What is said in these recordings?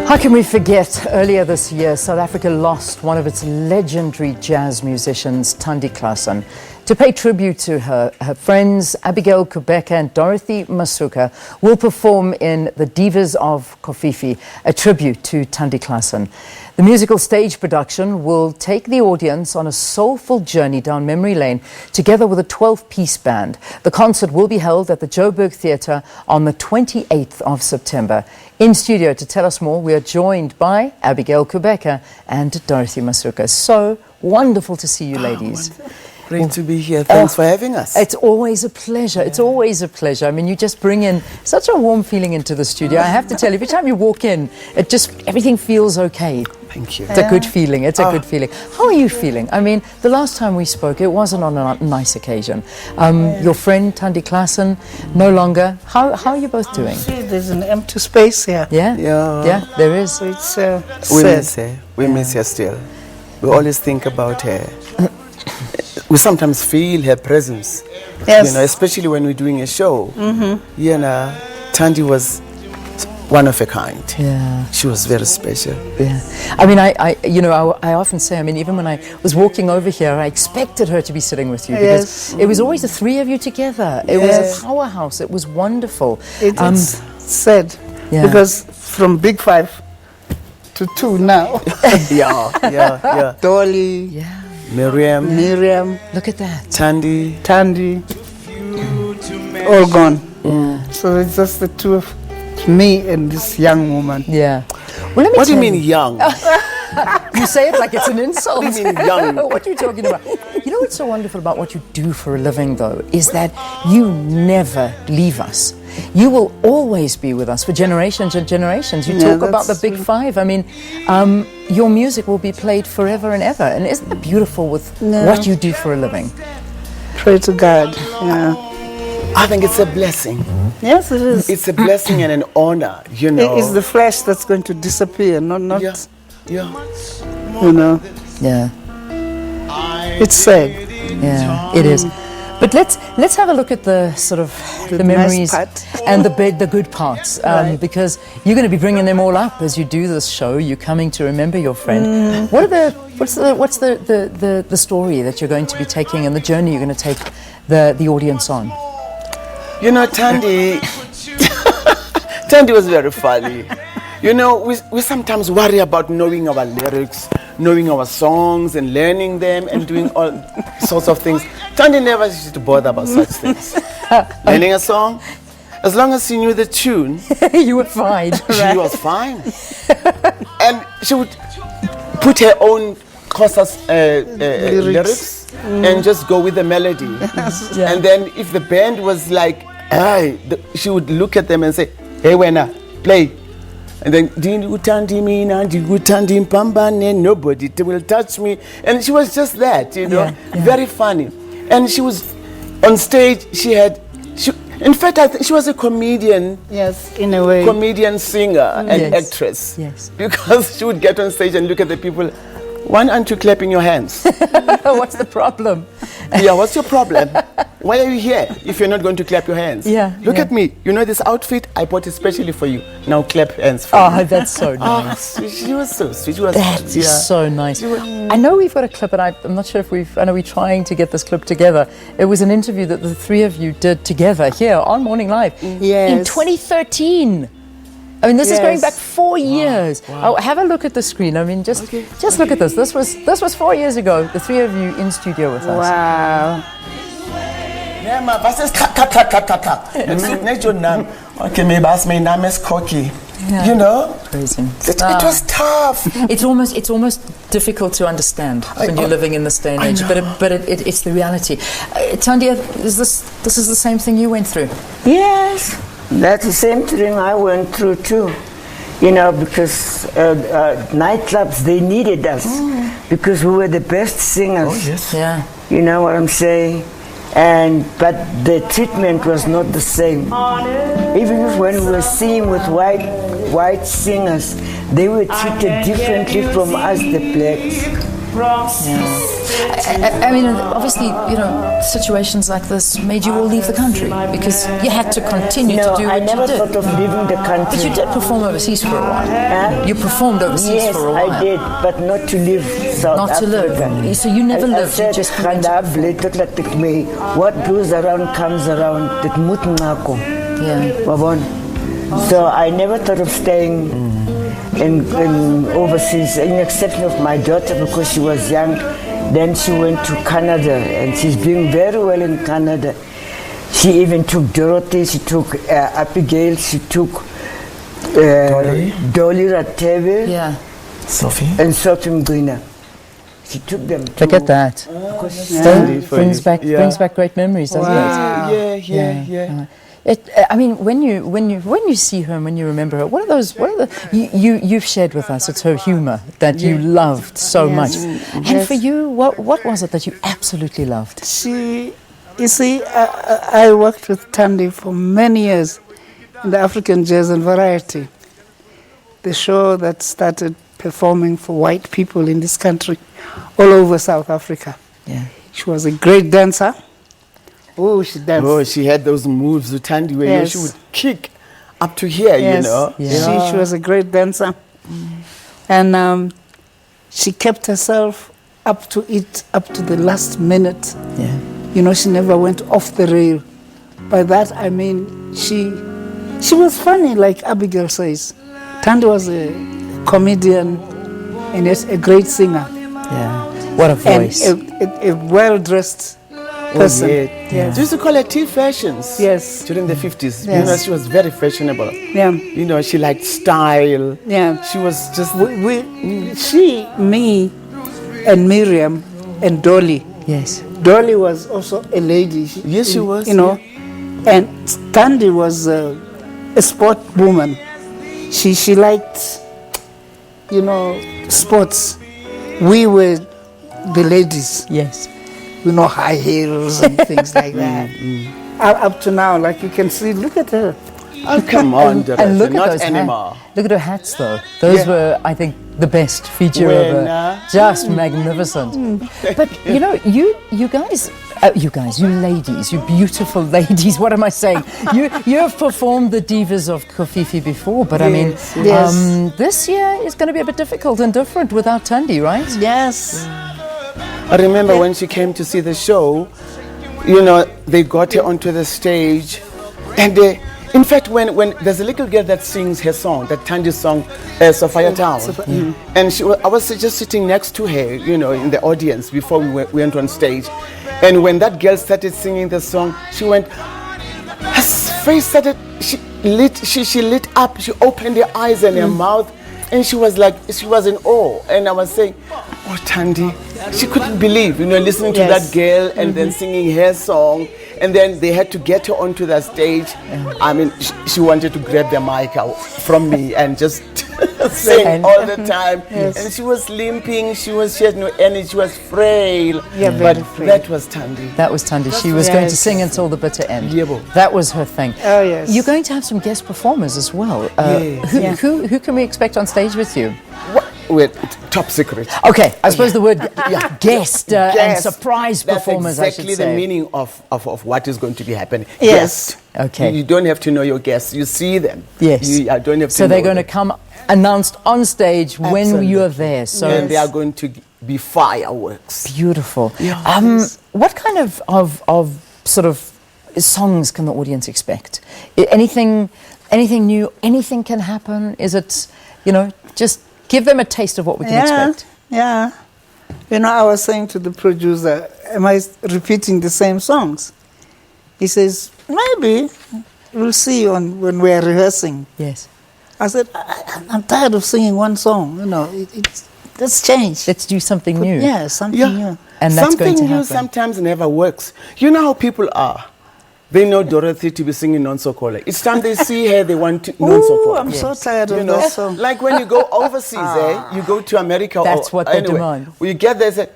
How can we forget? Earlier this year, South Africa lost one of its legendary jazz musicians, Thandi Klaasen. To pay tribute to her, her friends Abigail, Kubeka and Dorothy Masuka will perform in the Divas of Kofifi, a tribute to Thandi Klaasen. The musical stage production will take the audience on a soulful journey down memory lane together with a 12-piece band. The concert will be held at the Joburg Theatre on the 28th of September. In studio to tell us more, we are joined by Abigail, Kubeka and Dorothy Masuka. So wonderful to see you ladies. Great to be here. Thanks for having us. It's always a pleasure. Yeah. It's always a pleasure. I mean, you just bring in such a warm feeling into the studio. I have to tell you, every time you walk in, everything feels okay. Thank you. It's a good feeling. It's a good feeling. How are you feeling? I mean, the last time we spoke, it wasn't on a nice occasion. Your friend, Thandi Klaasen, no longer. How are you both doing? See, there's an empty space here. Yeah? Yeah. Yeah, there is. So it's we miss her. We miss her still. We always think about her. We sometimes feel her presence, yes. You know, especially when we're doing a show. Mm-hmm. You know, Thandi was one of a kind. Yeah, she was very special. Yeah, I mean, I often say, I mean, even when I was walking over here, I expected her to be sitting with you because it was always the three of you together. It was a powerhouse. It was wonderful. It's sad because from Big Five to two now. yeah. Dolly. Yeah. Miriam. Look at that. Thandi. All gone. Yeah. So it's just the two of me and this young woman. Yeah. Well, let me what do you mean young? You say it like it's an insult. What do you mean young? What are you talking about? You know what's so wonderful about what you do for a living, though, is that you never leave us. You will always be with us for generations and generations. You talk about the Big Five. I mean, your music will be played forever and ever. And isn't it beautiful with what you do for a living? Pray to God. Yeah. I think it's a blessing. Yes, it is. It's a blessing and an honor, you know. It's the flesh that's going to disappear, not yeah. You know. Yeah. It's sad. Yeah, it is. But let's have a look at the sort of the memories nice and the good parts, because you're going to be bringing them all up as you do this show. You're coming to remember your friend. What's the story that you're going to be taking and the journey you're going to take the audience on? You know, Thandi was very funny. You know, we sometimes worry about knowing our lyrics, knowing our songs and learning them and doing all sorts of things. Thandi never used to bother about such things. Learning a song, as long as she knew the tune, you were fine. She was fine. And she would put her own lyrics and just go with the melody. And then if the band was like, she would look at them and say, "Hey, Wena, play." And then nobody will touch me. And she was just that, you know, very funny. And she was on stage. In fact, I think she was a comedian. Yes, in a way. Comedian, singer, and actress. Yes. Because she would get on stage and look at the people. Why aren't you clapping your hands? What's the problem? Yeah, what's your problem? Why are you here if you're not going to clap your hands? Yeah. Look at me. You know this outfit? I bought especially for you. Now clap hands for me. Oh, that's so nice. She was so sweet. That is so nice. I know we've got a clip, and I'm not sure if I know we're trying to get this clip together. It was an interview that the three of you did together here on Morning Live in 2013. I mean, this is going back 4 years. Wow. Oh, have a look at the screen. I mean, just look at this. This was 4 years ago. The three of you in studio with us. Wow. Okay, maybe ask my name is Cocky. You know, crazy. It was tough. It's almost difficult to understand when you're living in this day and age. But it's the reality. Thandi, this is the same thing you went through? Yes. That's the same thing I went through too, you know, because nightclubs, they needed us because we were the best singers. Oh, yes. Yeah. You know what I'm saying? But the treatment was not the same. Even when we were singing with white singers, they were treated differently from us, the blacks. I mean, obviously, you know, situations like this made you all leave the country because you had to continue to do I what never you did. thought of leaving the country. But you did perform overseas for a while. You performed overseas Yes, for a while. I did, but not to live South Not to Africa. live. So you never lived. You just went to me. What goes around comes around. That mutnako. Yeah. So I never thought of staying in overseas, in exception of my daughter because she was young. Then she went to Canada, and she's doing very well in Canada. She even took Dorothy, she took Abigail, she took Dolly Ratebe, Yeah. Sophie? and Sophie Mgwina. She took them to... Look at that. Standing for Brings you. brings back great memories, doesn't it? Yeah. I mean, when you see her and when you remember her, what are those? What are the? You've shared with us. It's her humour that you loved so much. And for you, what was it that you absolutely loved? You see, I worked with Thandi for many years in the African Jazz and Variety, the show that started performing for white people in this country, all over South Africa. Yeah. She was a great dancer. Oh, she danced. Oh, she had those moves with Thandi where Yes. she would kick up to here, you know. Yeah. She was a great dancer. And she kept herself up to it up to the last minute. Yeah. You know, she never went off the rail. By that, I mean, she was funny, like Abigail says. Thandi was a comedian and yet a great singer. Yeah. What a voice. And a well-dressed person. Yes. They used to call her T fashions. Yes. During the 50s. You Yes. know, she was very fashionable. Yeah. You know, she liked style. Yeah. She was just... She, me, and Miriam, and Dolly. Yes. Dolly was also a lady. Yes, she was, You know, and Thandi was a sport woman. She liked, you know, sports. We were the ladies. Yes. You know, high heels and things like that. Up to now, like you can see, look at her. Oh, come on, Dorothy, And look at not those anymore. Look at her hats, though. Those were, I think, the best feature of her. Just magnificent. But you know, you ladies, you beautiful ladies. What am I saying? You have performed the Divas of Kofifi before, but I mean, this year is going to be a bit difficult and different without Thandi, right? Yes. I remember when she came to see the show, you know, they got her onto the stage, and in fact, when there's a little girl that sings her song, that Thandi song, Sophia Town, and I was just sitting next to her, you know, in the audience before we went on stage, and when that girl started singing the song, she went, her face started, she lit up, she opened her eyes and her mouth, and she was in awe, and I was saying, oh, Thandi, she couldn't believe, you know, listening to that girl and then singing her song. And then they had to get her onto that stage. I mean, she wanted to grab the mic out from me and just sing all the time. And she was limping, she had no energy, she was frail. Yeah, but frail. that was Thandi. That was Thandi. She was going to sing until the bitter end. Yeah, bo. That was her thing. Oh, yes. You're going to have some guest performers as well. Who can we expect on stage with you? Wait, top secret. Okay, I suppose the word guest and surprise That's performers, exactly I should say. the meaning of what is going to be happening. Yes. Okay. You don't have to know your guests. You see them. Yes. I don't have to So they're know going to them. come announced on stage when you are there. So And they are going to be fireworks. beautiful. Yeah. What kind of sort of songs can the audience expect? Anything new? Anything can happen? Is it, you know, just give them a taste of what we can expect? Yeah. You know, I was saying to the producer, am I repeating the same songs? He says, maybe. We'll see when we're rehearsing. Yes. I said, I'm tired of singing one song. You know, let's change. Let's do something new. Yeah, something new. And that's Something going to new happen. sometimes never works. You know how people are. They know Dorothy to be singing non-sokola. Each time they see her, they want to non-sokola. I'm so tired You of know, that song. like when you go overseas, you go to America. That's or what they anywhere, demand. You get there, say,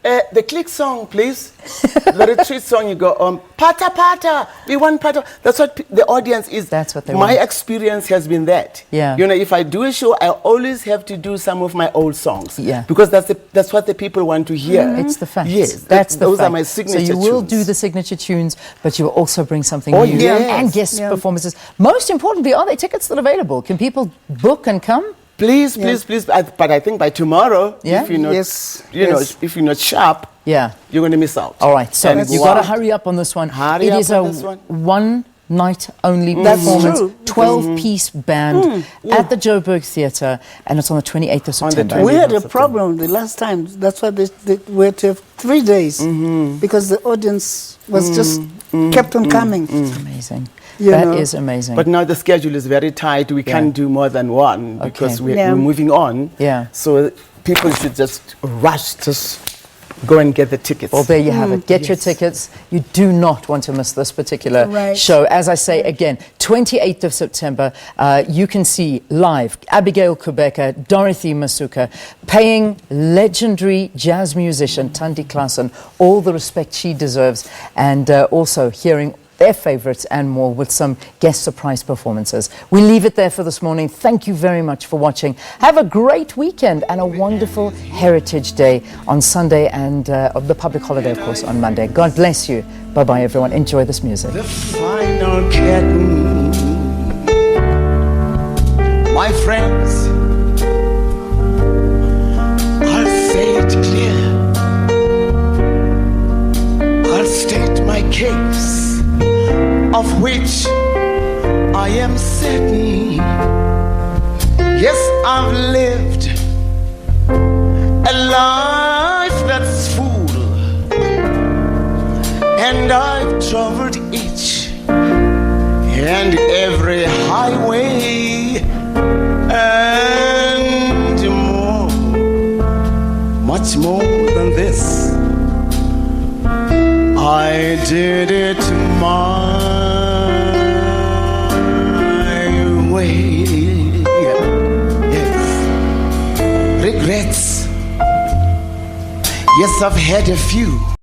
The click song, please. The retreat song, you go, pata pata, we want pata. That's what the audience is. That's what they My want. experience has been that. Yeah. You know, if I do a show, I always have to do some of my old songs. Yeah. Because that's what the people want to hear. It's the facts. Yes. That's the those fact. are my signature So you will tunes. do the signature tunes, but you will also bring something Oh, new yes. and guest Yeah. performances. Most importantly, are there tickets still available? Can people book and come? Please, please, please. But I think by tomorrow, Yeah? if you're not, Yes, you know, yes. if you're not sharp, Yeah. you're going to miss out. All right. So And you've got to wow. hurry up on this one. Hurry It up is on a this one. one-night only That's performance, true. 12-piece band at the Joburg Theatre, and it's on the 28th of On the September. 20th. We had a September. problem the last time. That's why they were to have 3 days because the audience was just kept on coming. Amazing. You That know. is amazing. But now the schedule is very tight. We can't do more than one because Okay. Yeah. we're moving on. Yeah. So people should just rush, just go and get the tickets. Well, there you have it. Get your tickets. You do not want to miss this particular Right. show. As I say again, 28th of September, you can see live Abigail Kubeka, Dorothy Masuka, paying legendary jazz musician Thandi Klaasen all the respect she deserves, and also hearing their favourites and more with some guest surprise performances. We leave it there for this morning. Thank you very much for watching. Have a great weekend and a wonderful Heritage Day on Sunday, and the public holiday, of course, on Monday. God bless you. Bye-bye, everyone. Enjoy this music. The final curtain, my friends, I'll say it clear, I'll state my case, of which I am certain. Yes, I've lived a life that's full, and I've traveled each and every highway and more, much more than this. I did it my way. Yes. Regrets. Yes, I've had a few.